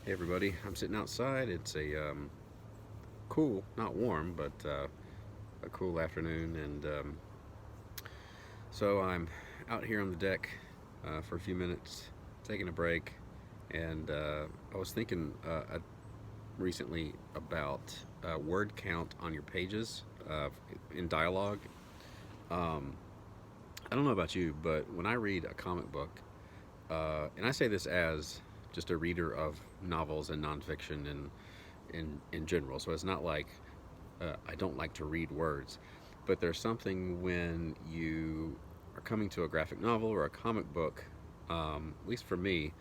Hey everybody, I'm sitting outside. It's a cool, not warm, but a cool afternoon, and so I'm out here on the deck for a few minutes, taking a break, and I was thinking recently about word count on your pages in dialogue. Um, I don't know about you, but when I read a comic book, and I say this as just a reader of novels and nonfiction and in general. So it's not like I don't like to read words, but there's something when you are coming to a graphic novel or a comic book, at least for me,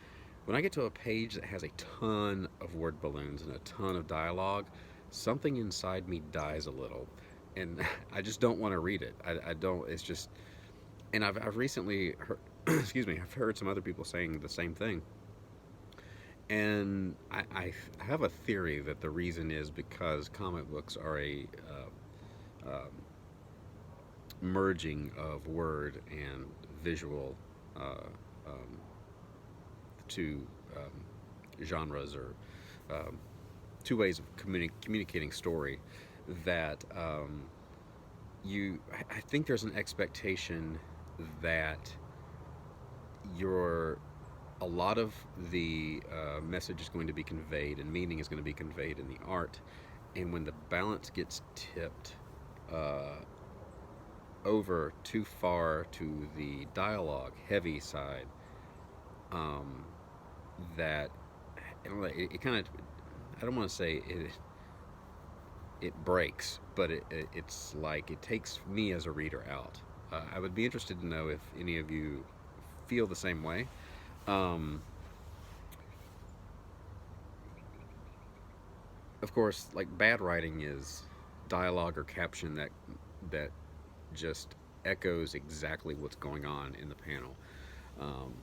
when I get to a page that has a ton of word balloons and a ton of dialogue, something inside me dies a little. And I just don't want to read it. I don't, it's just, and I've recently heard, excuse me, I've heard some other people saying the same thing. And I have a theory that the reason is because comic books are a merging of word and visual uh, um, two genres or um, two ways of communicating story that I think there's an expectation that your a lot of the message is going to be conveyed and meaning is going to be conveyed in the art. And when the balance gets tipped uh, over too far to the dialogue heavy side, um, that it kind of, I don't want to say it breaks, but it's like it takes me as a reader out. I would be interested to know if any of you feel the same way. Um, of course, like bad writing is dialogue or caption that just echoes exactly what's going on in the panel. Um,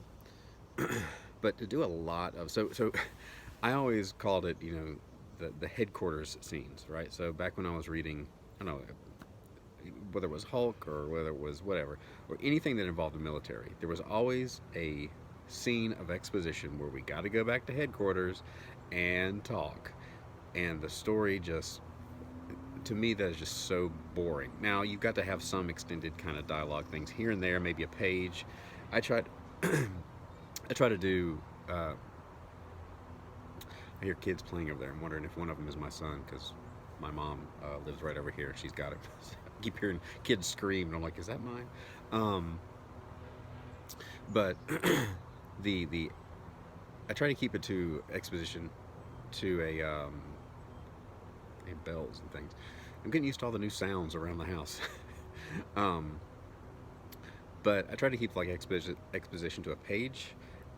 but to do a lot of so I always called it, the headquarters scenes, right? So back when I was reading, I don't know, whether it was Hulk or whether it was whatever, or anything that involved the military, there was always a scene of exposition where we got to go back to headquarters and talk. And the story just, to me, that is just so boring. Now, you've got to have some extended kind of dialogue things here and there, maybe a page. I tried, I try to do. I hear kids playing over there. I'm wondering if one of them is my son because my mom lives right over here. She's got it. I keep hearing kids scream, and I'm like, "Is that mine?" Um, but the I try to keep it to exposition, to and bells and things. I'm getting used to all the new sounds around the house. um, but I try to keep like exposition to a page,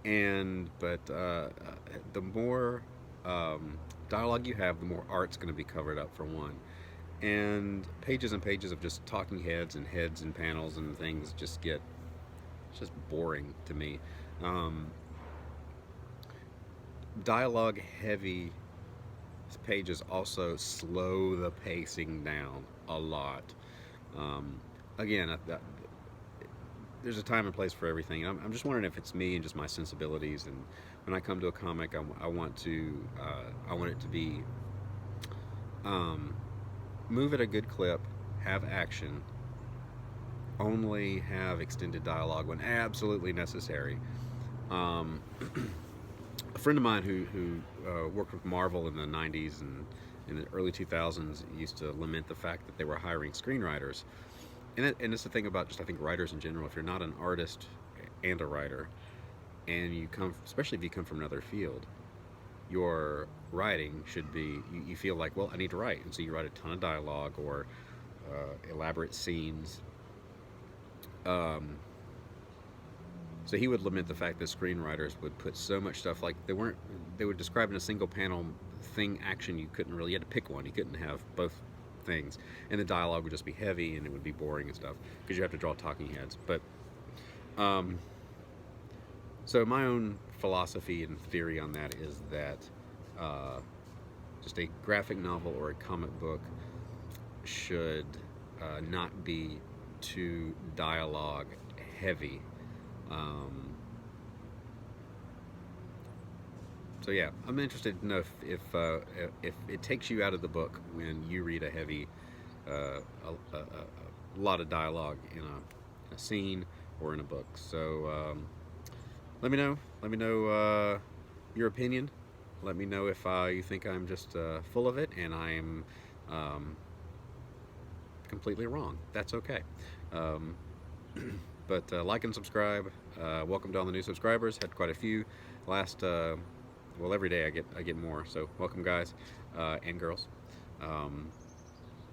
and but the more dialogue you have, the more art's going to be covered up for one. And pages of just talking heads and panels and things just get just boring to me. Um, Dialogue heavy pages also slow the pacing down a lot. Um, Again, there's a time and place for everything. I'm just wondering if it's me and just my sensibilities. And when I come to a comic, I want it to be um, move at a good clip, have action, only have extended dialogue when absolutely necessary. Um, a friend of mine who worked with Marvel in the '90s and in the early 2000s used to lament the fact that they were hiring screenwriters. And it's the thing about just I think writers in general. If you're not an artist and a writer, and you come, especially if you come from another field, your writing should be you feel like, well, I need to write, and so you write a ton of dialogue or elaborate scenes. Um, so he would lament the fact that screenwriters would put so much stuff like they would describe in a single panel thing action you couldn't really, you had to pick one, you couldn't have both things, and the dialogue would just be heavy and it would be boring and stuff because you have to draw talking heads. But um, so my own philosophy and theory on that is that uh, just a graphic novel or a comic book should not be too dialogue heavy. Um, So yeah, I'm interested to know if it takes you out of the book when you read a heavy, a lot of dialogue in a scene or in a book. So let me know. Let me know your opinion. Let me know if you think I'm just full of it and I'm um, completely wrong. That's okay. Um, but like and subscribe. Welcome to all the new subscribers. Had quite a few last. Well, every day I get more. So welcome, guys and girls. Um,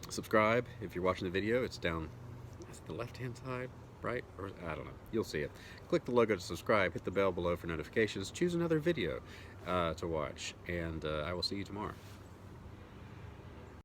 Subscribe if you're watching the video. It's down. Is it the left-hand side, right? Or I don't know. You'll see it. Click the logo to subscribe. Hit the bell below for notifications. Choose another video to watch, and I will see you tomorrow.